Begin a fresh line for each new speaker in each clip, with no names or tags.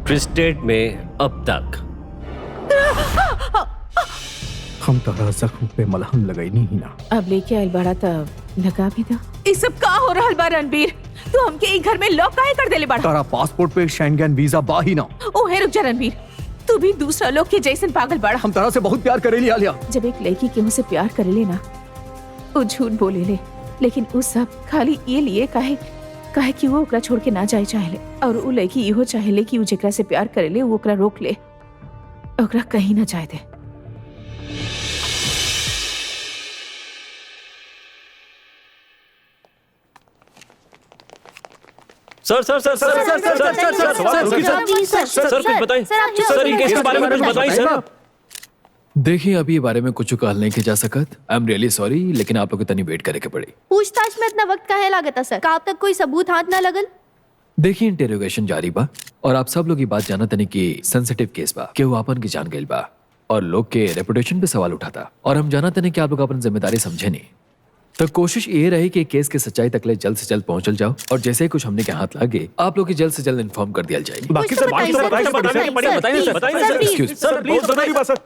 Twisted में अब तक
हम तोरा जख्म पे मलहम लगैनी ही ना।
अब लेके आयल बड़ा तब लगा भी था। इस सब का हो रहा बा रणबीर? तू हमके ई घर में लॉक काहे कर देले बड़ा?
तारा पासपोर्ट पे शेंगेन वीजा बा ही ना।
ओहे रुक जा रणबीर, तू भी दूसरा लोग के जैसन पागल बड़ा।
हम तारा से बहुत प्यार करेली आलिया।
जब एक लड़की केहू से प्यार करेले ना, वो झूठ बोलेले, लेकिन उस सब खाली ये लिए काहे कि वो ओकरा छोड़ के ना जाए चाहेले, और वो लड़की इहो चाहेले कि वो जेकरा से प्यार करेले वो ओकरा रोक ले, ओकरा कहीं ना जाए दे।
सर कुछ बताएं। सर ये केस के बारे में कुछ बताएं सर।
देखिए अभी ये बारे में कुछ कहल नहीं किया जा सकत। आई एम रियली सॉरी, लेकिन आप लोग को तनी वेट करे के पड़ी।
पूछताछ में इतना वक्त काहे लागता सर? का अब तक कोई सबूत हाथ ना लगल?
देखिए इंटेरोगेशन जारी बा और आप सब लोग ये बात जाना तनी कि सेंसिटिव केस बा, केहू आपन की जान गइल बा और लोग के रेपुटेशन पे सवाल उठाता, और हम जाना तनी कि आप लोग अपन जिम्मेदारी समझे नहीं। तो कोशिश ये रही कि केस की सच्चाई तकले जल्द से जल्द पहुंचल जाओ, और जैसे ही कुछ हमने के हाथ लागे आप लोग की जल्द से जल्द इन्फॉर्म कर दिया जाएगी।
बाकी सर बाकी तो बताइए sir.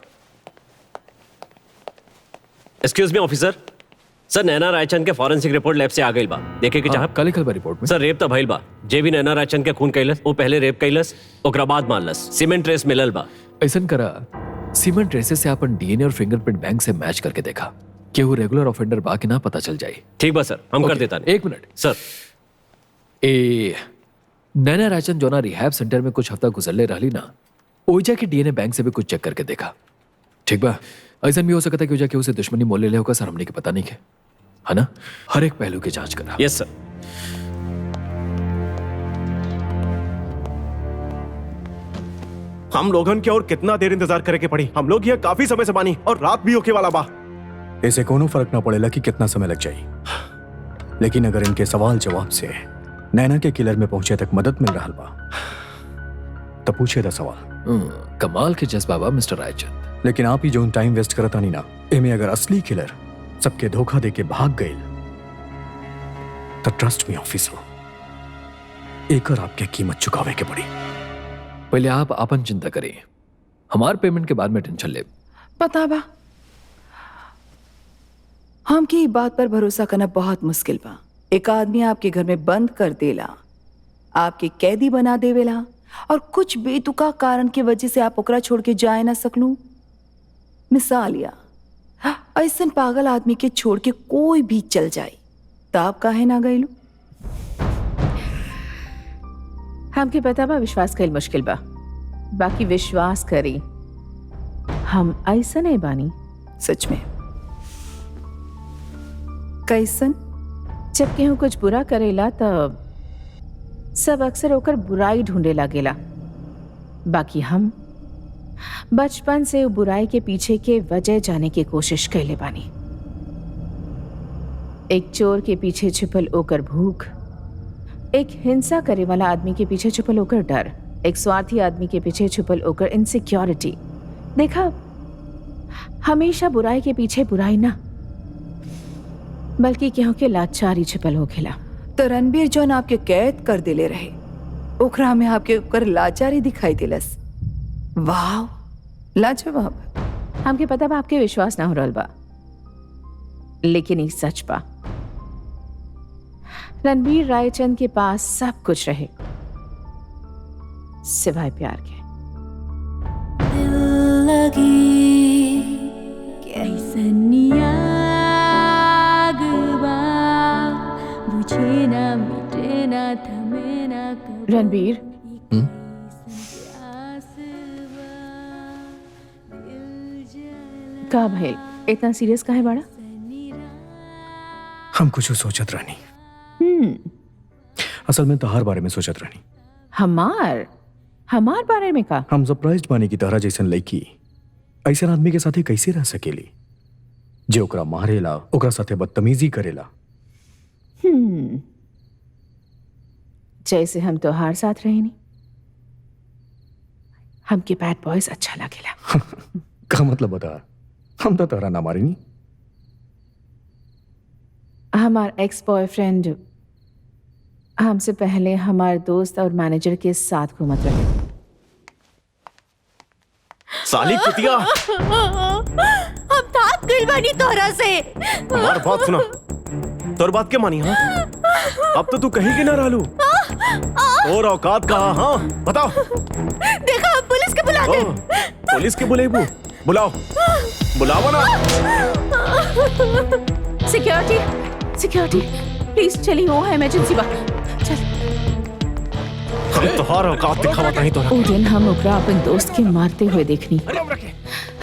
Excuse me officer. Sir Naina Raichand के फॉरेंसिक रिपोर्ट लैब से आ गई बा, देखे के चाहब।
कल बा रिपोर्ट में
सर रेप तो भइल बा, जे भी नैना रायचंद के खून कैलस वो पहले रेप कैलस, ओकरा बाद मारलस। सीमेंट ट्रेस मिलल बा।
ऐसा करा सीमेंट ट्रेसेस से अपन डीएनए और फिंगरप्रिंट बैंक से मैच करके देखा कि वो रेगुलर ऑफेंडर बा कि ना पता चल जाए।
ठीक बा सर, हम कर देता नहीं।
एक मिनट
सर।
नैना रायचंद जो ना रिहैब सेंटर में कुछ हफ्ता गुजरले रहली ना, ओजा के डीएनए बैंक से भी कुछ चेक करके देखा। ठीक बा, ऐसा भी हो सकता है कि ओजा के उसे दुश्मनी मोल ले होगा सर, हमने के पता नहीं है ना। हर एक पहलू की जांच करा।
यस सर।
हम लोगन के और कितना देर इंतजार करे के पड़ी? हम लोग यहाँ काफी समय से बानी और रात भी होके वाला बा।
ऐसे कोनो फर्क ना पड़ेला कि कितना समय लग जाए, लेकिन अगर इनके सवाल जवाब से नैना के किलर में पहुंचे तक मदद मिल रहा बा तो पूछे दा सवाल।
कमाल के जज्बा बा मिस्टर रायचंद।
लेकिन आप ही जो टाइम वेस्ट करता नहीं ना, एमे अगर असली किलर सबके धोखा दे के भाग गए तो ट्रस्ट मी ऑफिसर, एक और आपके कीमत चुकावे के पड़ी।
पहले आप अपन चिंता करें, हमार पेमेंट के बाद में टेंशन ले।
पता बा हमकी बात पर भरोसा करना बहुत मुश्किल बा। एक आदमी आपके घर में बंद कर देला, आपके कैदी बना देवेला, और कुछ बेतुका कारण की वजह से आप ओकरा छोड़ के जाए ना सकलू। मिसाल या ऐसा पागल आदमी के छोड़ के कोई भी चल जाए तो आप काहे ना गईलू? हमके पता बा विश्वास कईल मुश्किल बा, बाकी विश्वास करी हम ऐसा नहीं बानी। सच में कैसन? जब केहू कुछ बुरा करेला तब सब अक्सर ओकर बुराई ढूंढे लागेला, बाकी हम बचपन से वो बुराई के पीछे के वजह जाने की कोशिश कैले बानी। एक चोर के पीछे छुपल ओकर भूख, एक हिंसा करे वाला आदमी के पीछे छुपल ओकर डर, एक स्वार्थी आदमी के पीछे छुपल ओकर इनसिक्योरिटी। देखा, हमेशा बुराई के पीछे बुराई ना बल्कि केहू के लाचारी छुपल होखेला। तो रणबीर जौन आपके कैद कर देले रहे, ओकरा में आपके ओकर लाचारी दिखाई दिलस। वाह, लाजवाब। हमके पता बा आपके विश्वास ना हो रहल बा, लेकिन ये सच बा। रणबीर रायचंद के पास सब कुछ रहे सिवाय प्यार के।
दिल लगी कैसनी आग बा, बुझे ना मिटे ना थमे ना कब।
रणबीर, का भाई इतना सीरियस काहे बाड़ा?
हम कुछ सोचत रहनी। असल में तहार बारे में सोचत रहनी।
हमार बारे में का?
हम सरप्राइज्ड बानी की तरह जैसन लड़की ऐसे आदमी के साथे कैसे रह सकेली जे ओकरा मारेला, ओकरा साथे बदतमीजी करेला।
जैसे हम तोहार साथ रहे नहीं, हमके बैड बॉयज अच्छा लगेला।
का मतलब बता? हम तो तोहरा ना मारी नहीं।
हमार एक्स बॉयफ्रेंड हमसे पहले हमारे दोस्त और मैनेजर के साथ घूमत रहे।
साली कुतिया,
हम थाक गइल बानी तोहरा से।
हमार बात सुना। तोर बात के मानी? हाँ, अब तो तू कहीं की ना रहलू। और औकात कहा? हाँ बताओ।
देखा, हम पुलिस के बुला दे।
पुलिस के बुलाइबू? बुलाओ, बुलाओ ना।
सिक्योरिटी प्लीज चली, वो है इमरजेंसी बा। चल।
हम तोहार औकात दिखावा नहीं तोरा।
ओ दिन हम ओकरा अपन दोस्त के मारते हुए देखनी।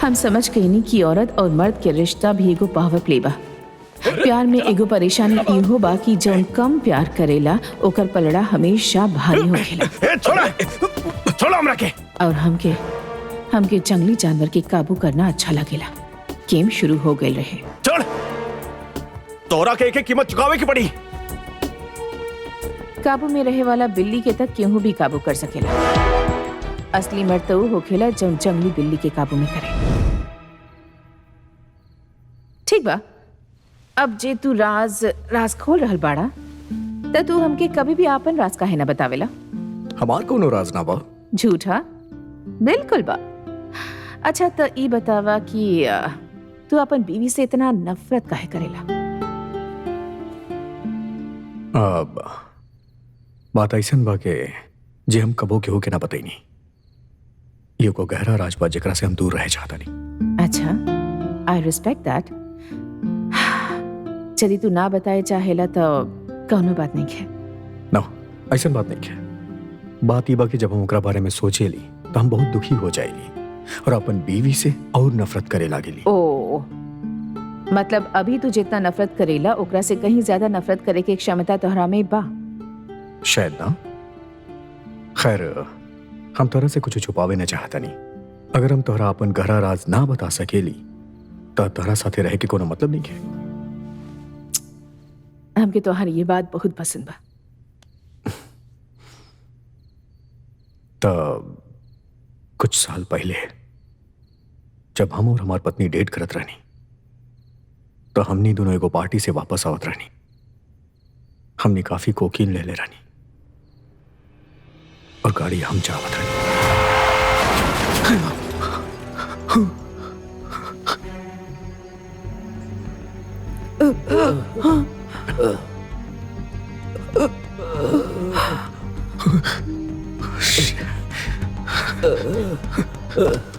हम समझ गए नी कि औरत और मर्द के रिश्ता भी एगो पावर प्ले बा। प्यार में एगो परेशानी इहो बा कि जौन कम प्यार करेला ओकर पलड़ा हमेशा भारी होखेला।
छोड़ा हमरा के।
और हमके जंगली जानवर के काबू करना अच्छा लगेला। गेम शुरू हो गए रहे।
छोड़, तोरा के एक कीमत चुकावे की पड़ी।
काबू में रहे वाला बिल्ली के तक केहू भी काबू कर सकेला। असली मर्द तो ऊ होखेला जौन जंगली बिल्ली के काबू में करे। ठीक बा, अब जे तू राज खोल रहल बाड़ा त तू हमके कभी भी आपन राज काहे ना बतावेला?
हमार कोनो राज ना बा।
झूठा? बिल्कुल बा। अच्छा तो ई बतावा कि तू अपन बीवी से इतना नफरत काहे करेला?
अब बात ऐसन बा के जे हम कबो केहू के ना बताईनी। ये को गहरा राज बा जेकरा से हम दूर रहे चाहता नहीं।
अच्छा, आई रिस्पेक्ट दैट। यदि तू ना बताए चाहेला तो कौनो बात नहीं है।
ना, ऐसन बात नहीं है। बात ये बा कि जब हम ओकरा बारे में सोचेली तो हम बहुत दुखी हो जाएली और अपन बीवी से और नफरत करे लागेली।
ओ, मतलब अभी तू जितना नफरत करेला ओकरा से कहीं ज्यादा नफरत करे के क्षमता तोहरा में बा।
शायद ना। खैर, हम तोहरा से कुछ छुपावे न चाहता नहीं। अगर हम तोहरा अपन गहरा राज ना बता सकेली तो तोहरा साथे रहे के कोनो मतलब नहीं है।
हमके तोहर ये बात बहुत पसंद बा।
तब कुछ साल पहले जब हम और हमार पत्नी डेट करत रहनी तो हमनी दोनों एगो पार्टी से वापस आवत रहनी। हमने काफी कोकीन ले रहनी और गाड़ी हम चावत रहनी।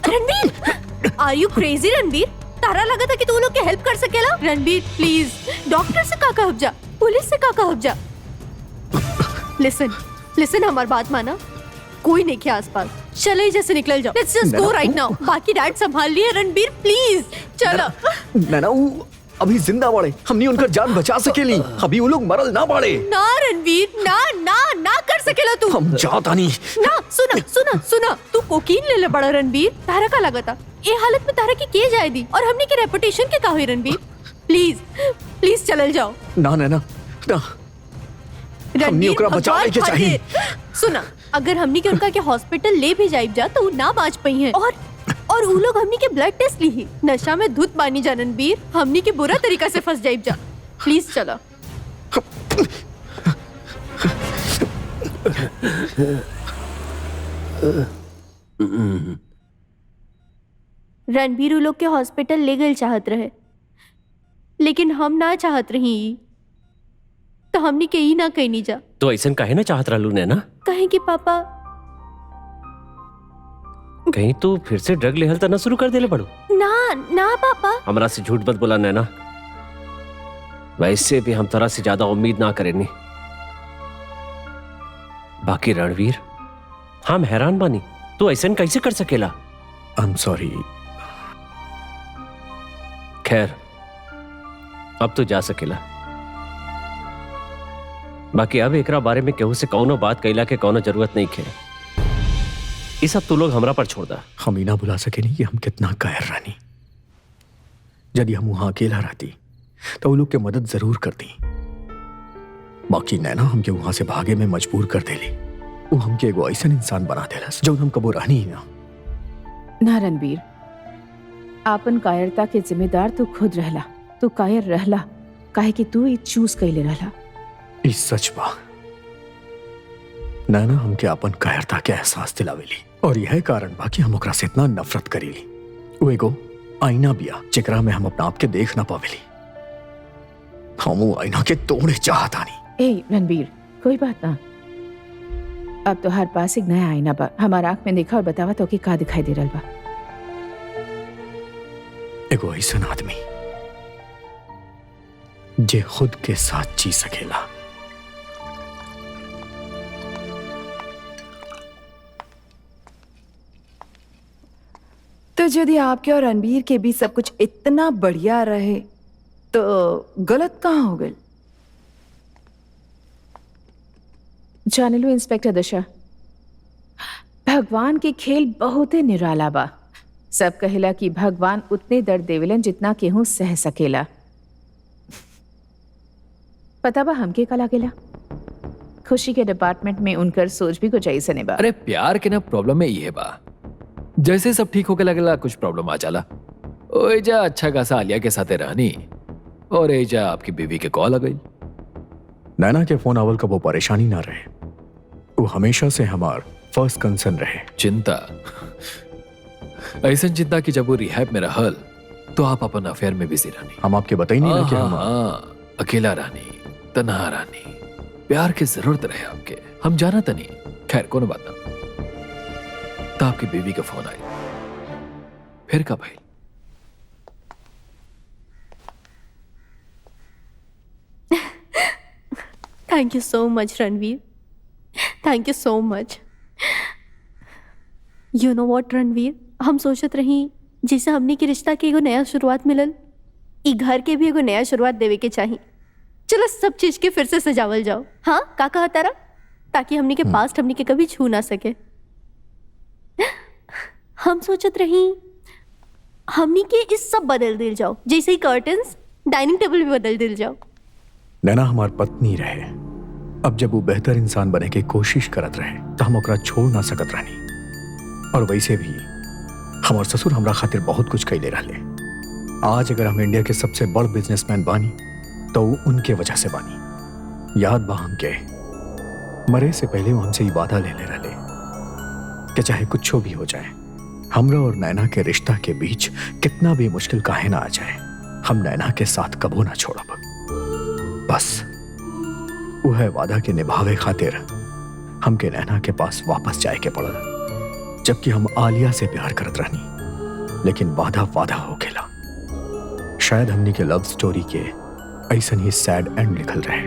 रणबीर, आर यू क्रेजी रणबीर? तारा लगा था कि तू लोग के हेल्प कर सकेला? रणबीर प्लीज, डॉक्टर से का कहब जा, पुलिस से का कहब जा। लिसन हमार बात माना। कोई नहीं के आसपास। चलो ही जैसे निकल जाओ। लेट्स जस्ट गो राइट नाउ। बाकी डैड संभाल लिए। रणबीर प्लीज चलो।
ना अभी जिंदा बाड़े, हमने उनका जान बचा सकेली। अभी वो लोग मरल ना बाड़े।
ना रणबीर, ना ना ना कर सकेला तू।
हम जाता नहीं।
ना, सुना तू कोकीन ले ले बड़ा रणबीर। तारा का लगा था ये हालत में तारा की के जाए दी और हमने के रेपुटेशन के का हुई? रणबीर प्लीज चल जाओ। ना
हमने ओकरा बचाने के चाहिए।
सुना, अगर हमने के उनका के हॉस्पिटल ले भी जाइब जा तो ना बाँच पई है। और वो लोग हमनी के ब्लड टेस्ट ली ही। नशा में धुत बानी जा रणबीर, हमनी के बुरा तरीका से फंस जाइब जा। प्लीज चला। रणबीर वो लोग के हॉस्पिटल ले गए चाहत रहे, लेकिन हम ना चाहत रही तो हमनी के ही ना कहनी जा।
तो ऐसा काहे ना चाहत रहलू नैना?
कहीं कि पापा
कहीं तो फिर से ड्रग लेहल तना शुरू कर देले पड़ो।
ना पापा।
हमरा से झूठ मत बोला नैना। वैसे भी हम तरह से ज्यादा उम्मीद ना करेनी। बाकी रणवीर, हम हैरान बानी, तू ऐसा कैसे कर सकेला?
I am sorry.
खैर, अब तो जा सकेला। बाकी अब एकरा बारे में केहू से कौनो बात कैला के कौनो जरूरत नहीं है। ये सब तू लोग हमरा पर छोड़ दा।
हम ही ना बुला सके नहीं कि हम कितना कायर रानी। यदि हम वहां अकेला रहती तो वो लोग के मदद जरूर करती। बाकी नैना हमके वहां से भागे में मजबूर कर देली। वो हमके एगो ऐसा इंसान बना देलस जो हम कबो रहनी ही ना।
रणबीर, आपन कायरता के जिम्मेदार तू खुद रहला। तू कायर रहला काहे कि तू ई चूज कैले रहला।
ई सच बा। नैना हमके अपन कायरता के एहसास दिलावेली और यह कारण बा कि हम ओकरा से इतना नफरत करीली। वो एगो आईना बिया जेकरा में हम अपना आप के देख ना पावेली। हम वो आईना के तोड़े चाहतानी।
ए रणबीर, कोई बात ना। अब तो हर पास एक नया आईना बा, हमारा आंख में देखा और बतावा तो कि का दिखाई दे रहा बा।
एगो ऐसा आदमी जे खुद के साथ जी सकेला।
तो यदि आपके और रणबीर के बीच सब कुछ इतना बढ़िया रहे तो गलत कहाँ हो गई?
जाने लो इंस्पेक्टर दशा, भगवान के खेल बहुत ही निराला बा। सब कहेला कि भगवान उतने दर्द देवेलन जितना केहू सह सकेला। पता बा हमके का लागेला? खुशी के डिपार्टमेंट में उनकर सोच भी कुछ ऐसे नहीं बा।
अरे प्यार के ना प्रॉब्लम में ये बा, जैसे सब ठीक होके लगेला कुछ प्रॉब्लम आ जाला। ओएजा अच्छा खासा आलिया के साथे रहनी और एजा आपकी बीवी के कॉल आ गई।
नैना के फोन आवल का वो परेशानी ना रहे, वो हमेशा से हमार फर्स्ट कंसर्न रहे।
चिंता ऐसा चिंता कि जब वो रिहैब में रहल तो आप अपन अफेयर में बिजी रहनी।
हम आपके बताई नहीं ना कि हम
अकेला रहनी, तन्हा रहनी, प्यार की जरूरत रहे आपके। हम जाना था नहीं, खैर कोनो बात ना। तो आपकी बीवी का फोन आई, फिर कब आई?
Thank you so much Ranveer, thank you so much. You know what Ranveer, हम सोचत रही जैसे हमने के रिश्ता के एगो नया शुरुआत मिलल, ई घर के भी एगो नया शुरुआत देवे के चाहिए। चलो सब चीज के फिर से सजावल जाओ। हाँ का कहा तारा, ताकि हमने के पास्ट हमने के कभी छू ना सके। हम सोचत रही हमने के इस सब बदल दिल जाओ, जैसे ही कर्टन्स, डाइनिंग टेबल भी बदल दिल जाओ।
नैना हमार पत्नी रहे, अब जब वो बेहतर इंसान बने की कोशिश करत रहे तो हम ओकरा छोड़ ना सकत रहनी। और वैसे भी हमार ससुर हमरा खातिर बहुत कुछ कैले रहले। आज अगर हम इंडिया के सबसे बड़ बिजनेसमैन बानी तो वो उनके वजह से बानी। याद बा हमके मरे से पहले वो हमसे ये वादा ले रहले कि चाहे कुछ भी हो जाए, हमरा और नैना के रिश्ता के बीच कितना भी मुश्किल काहे ना आ जाए, हम नैना के साथ कबो ना छोड़ब। बस वह वादा के निभावे खातिर हमके नैना के पास वापस जाए के पड़ल। जबकि हम आलिया से प्यार करत रहनी, लेकिन वादा वादा हो गेला। शायद हमनी के लव स्टोरी के ऐसन ही सैड एंड लिखल रहे।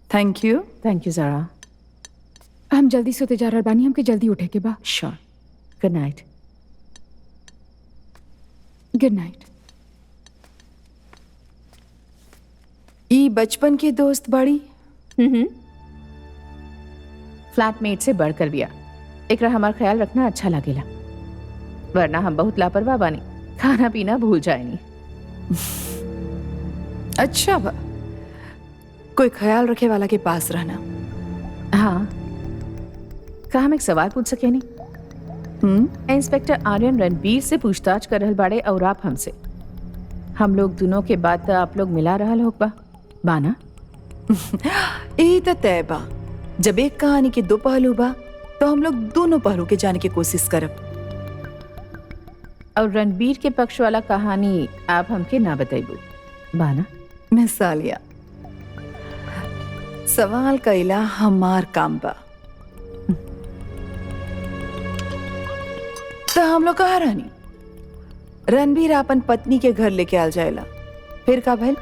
Thank you.
थैंक यू जरा।
हम जल्दी सोते जा रहा बानी, हमके जल्दी उठे के बा।
Sure. Good night.
Good night.
ई बचपन के दोस्त बड़ी
फ्लैटमेट से बढ़कर बिया। एकरा हमार ख्याल रखना अच्छा लगेला, वरना हम बहुत लापरवाह बानी, खाना पीना भूल जाएनी।
अच्छा बा, कोई ख्याल रखे वाला के पास रहना।
हाँ, क्या हम एक सवाल पूछ सके नहीं? इंस्पेक्टर आर्यन रणबीर से पूछताछ कर रहल बाड़े और आप हमसे। हम लोग दोनों के बाद आप लोग मिला रहल होग बा बाना?
यही तो तय बा, जब एक कहानी के दो पहलू बा तो हम लोग दोनों पहलू के जाने की कोशिश करब।
और रणबीर के पक्ष वाला कहानी आप हमके ना बताइबू बाना?
मिसालिया सवाल कइला हमार काम बा। तो हम लोग कहा रहनी, रणबीर अपन पत्नी के घर लेके आल जाएला, फिर का भइल?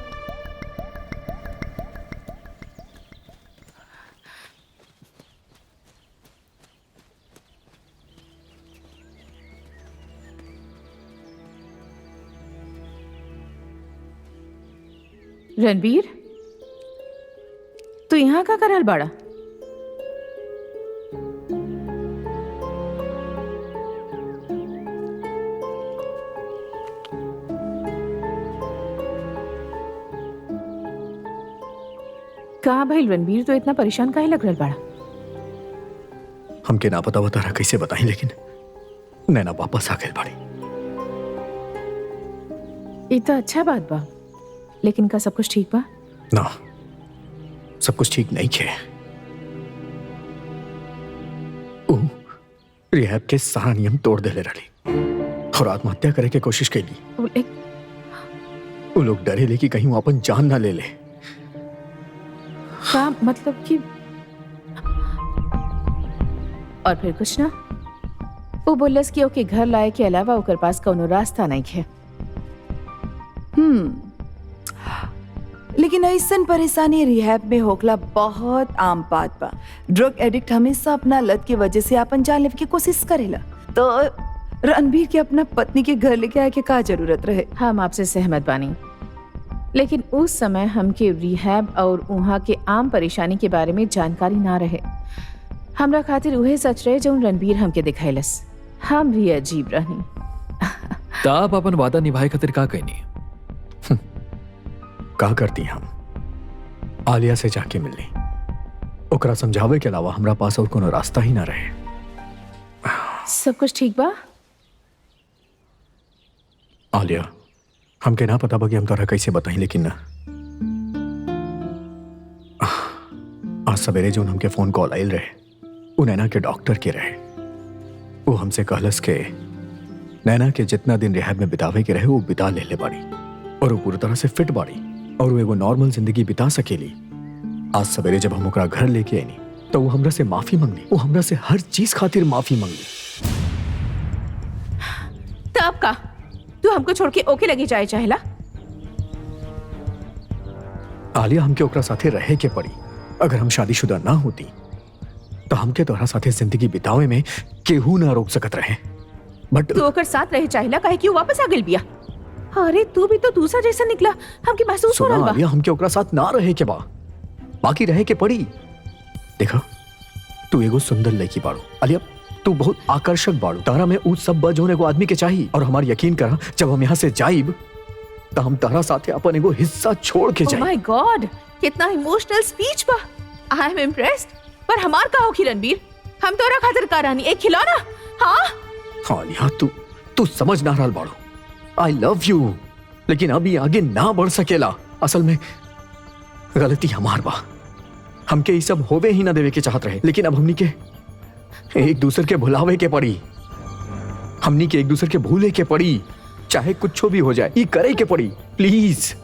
रणबीर, तू यहाँ का करल बाड़ा? कहा भाई रणबीर, तो इतना परेशान काहे लग रहल बाड़ा?
हमके ना पता बता रहा कैसे बताई, लेकिन नैना वापस आ गई बाड़ी।
ये तो अच्छा बात बा, लेकिन का सब कुछ ठीक बा?
ना, सब कुछ ठीक नहीं है। रिहैब के सारा नियम तोड़ देले रही और आत्महत्या करे के कोशिश कैली। वो लोग डरे ले कि कहीं वो अपन जान ना ले ले।
का मतलब कि और फिर कुछ ना, वो बोलस कि ओके घर लाए के अलावा ओकर पास कोनो रास्ता नहीं है।
लेकिन ऐसन परेशानी रिहैब में होखला बहुत आम बात बा। ड्रग एडिक्ट हमेशा अपना लत की वजह से अपन जान लेवे की कोशिश करेला, तो रणबीर के अपना पत्नी के घर लेके आए के का जरूरत रहे।
हम आपसे सहमत बानी, लेकिन उस समय हमके रिहैब और वहाँ के आम परेशानी के बारे में जानकारी ना रहे। हमरा खातिर उहे सच रहे जो रणबीर हमके दिखाइलस। हम भी अजीब रहनी।
तो आप अपन वादा निभाए खातिर का कहनी?
का करती हम? आलिया से जाके मिलनी, ओकरा समझावे के अलावा हमरा पास और कोनो रास्ता ही ना रहे।
सब कुछ ठीक बा?
आलिया, हमके ना पता बा कि हम तोरा कैसे बताई, लेकिन ना आज सवेरे जो हमके फोन कॉल आयल रहे वो नैना के डॉक्टर के रहे। वो हमसे कहलस के नैना के जितना दिन रिहैब में बितावे के रहे वो बिता ले बाड़ी और वो पूरी तरह से फिट बाड़ी और वो एगो नॉर्मल जिंदगी बिता सकेली। आज सवेरे जब हम ओकरा घर लेके आईनी तो वो हमरा से माफी मांगली। वो हमरा से हर चीज खातिर माफी मांगली।
तब का तू हमको छोड़ के ओके लगी जाए चाहेला?
आलिया, हमके ओकरा साथे रहे के पड़ी। अगर हम शादीशुदा ना होती तो हमके तोहरा साथे जिंदगी बितावे में केहू ना रोक सकत रहे। बट
तू ओकर साथ रहे चाहेला काहे कि वो वापस आ गेल बिया। अरे तू भी तो दूसरा जैसा निकला, हमके महसूस हो रहा बा।
आलिया, हमके ओकरा साथ ना रहे के बा, बाकी रहे के पड़ी। देखा, तू एगो सुंदर लड़की बाड़ू आलिया, तू बहुत आकर्षक बाड़ू। तारा में उ सब बा जोन एगो आदमी के चाहिए। और हमार यकीन करा, जब हम यहाँ से जाइब तो हम तारा साथे अपन एगो हिस्सा छोड़ के जाइब।
ओह माय गॉड, कितना इमोशनल स्पीच बा। I am impressed. पर हमार का होखी रणबीर? हम तोरा खातिर का रानी एक खिलौना? हाँ
आलिया, तू समझ ना रहल बाड़ू। आई लव यू, लेकिन अभी आगे ना बढ़ सकेला। असल में गलती हमार बा। हमके ये सब होवे ही ना देवे के चाहत रहे, लेकिन अब हमनी के एक दूसरे के भुलावे के पड़ी। हमनी के एक दूसरे के भूले के पड़ी, चाहे कुछ भी हो जाए। ये करे के पड़ी प्लीज।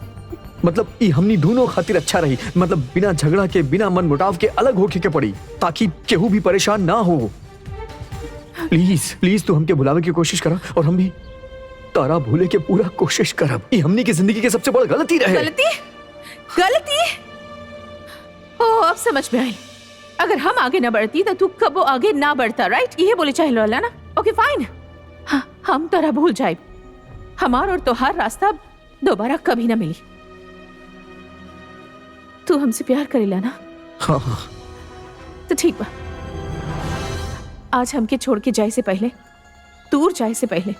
मतलब ये हमनी दोनों खातिर अच्छा रही। मतलब बिना झगड़ा के, बिना मन मुटाव के अलग होके के पड़ी, ताकि केहू भी परेशान ना हो। प्लीज प्लीज तू हमके भुलावे की कोशिश करा और हम भी तारा भूले के पूरा कोशिश करब। ये हमनी की जिंदगी के सबसे बड़ा गलती रहे।
गलती? ओह, अब समझ में आई। अगर हम आगे ना बढ़ती तो तू कबो आगे ना बढ़ता, राइट? ये बोले चाहे लोला ना। ओके फाइन, हाँ, हम तोरा भूल जाए। हमार और तोहार रास्ता दोबारा कभी ना मिली। तू हमसे प्यार करेला ना?
हाँ।
तो ठीक बा। आज हमके छोड़ के जाए से पहले, दूर जाए से पहले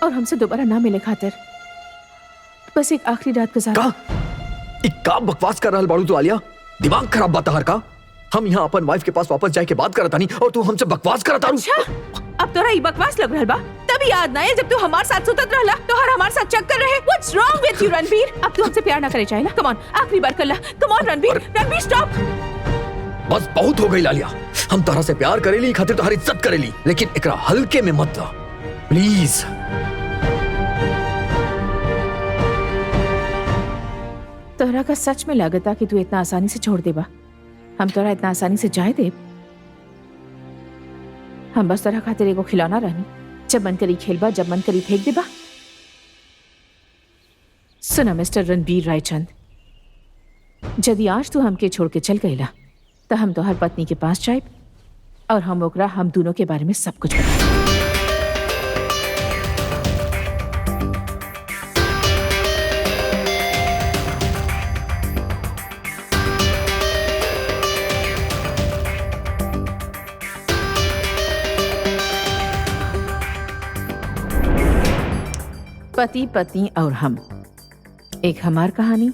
और हमसे दोबारा ना मिले खातिर बस एक आखिरी रात गुजार।
का बकवास कर रहल बाड़ू तू आलिया? दिमाग खराब बा तहर का? हम यहाँ अपन वाइफ के पास वापस जाए के बात करत तानी और तू हमसे बकवास करत तारू।
अच्छा, अब तोरा ई बकवास लग रहल बा? तभी याद ना है जब तू हमार साथ सुतत रहला तो हमार साथ चक्कर रहे। What's wrong with you Ranbir? अब तू हमसे प्यार ना करे चाहेला? Come on, आखिरी बार कर ला। Come on Ranbir, Ranbir stop.
बस बहुत हो गई लालिया। हम तारा से प्यार करेली, खातिर तोहारी इज्जत करेली, लेकिन एकरा हल्के में मत ला प्लीज।
तोहरा का सच में लागता कि तू इतना आसानी से छोड़ देबा? हम तोरा इतना आसानी से जाए देब? हम बस तोरा खातिर एगो खिलौना रहनी, जब मन करी खेलबा, जब मन करी फेंक देबा। सुना मिस्टर रणबीर रायचंद, यदि आज तू हमके छोड़ के चल गईला तो हम तोहर पत्नी के पास जाए और हम ओकरा हम दोनों के बारे में सब कुछ बताएं। पति पत्नी और हम, एक हमार कहानी,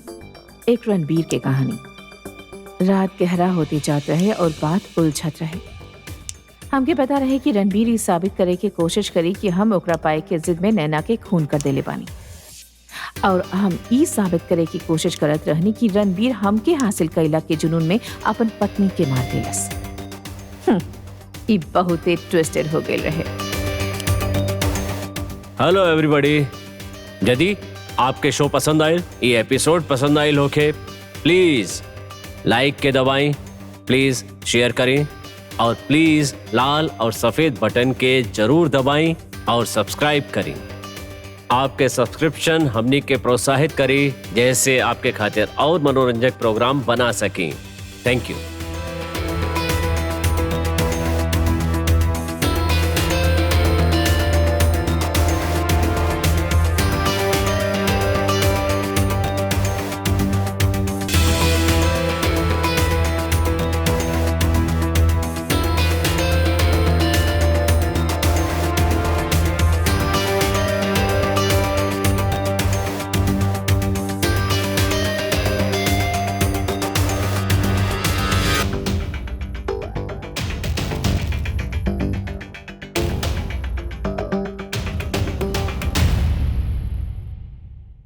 एक रणबीर के कहानी। रात गहरा होती जात रहे और बात उलझत रहे। हमके पता रहे कि रणबीर ये साबित करे की कोशिश करी कि हम ओकरा पाए के जिद में नैना के खून कर देले बानी। और हम ई साबित करे की कोशिश करत रहनी कि रणबीर हमके हासिल कैला के जुनून में अपन पत्नी के मार देलस। ई बहुते ट्विस्टेड हो गए रहे।
हेलो एवरीबॉडी, यदि आपके शो पसंद आए, ये एपिसोड पसंद आए होके प्लीज लाइक के दबाएं, प्लीज शेयर करें और प्लीज लाल और सफेद बटन के जरूर दबाएं और सब्सक्राइब करें। आपके सब्सक्रिप्शन हमनी के प्रोत्साहित करें जैसे आपके खातिर और मनोरंजक प्रोग्राम बना सकें। Thank you.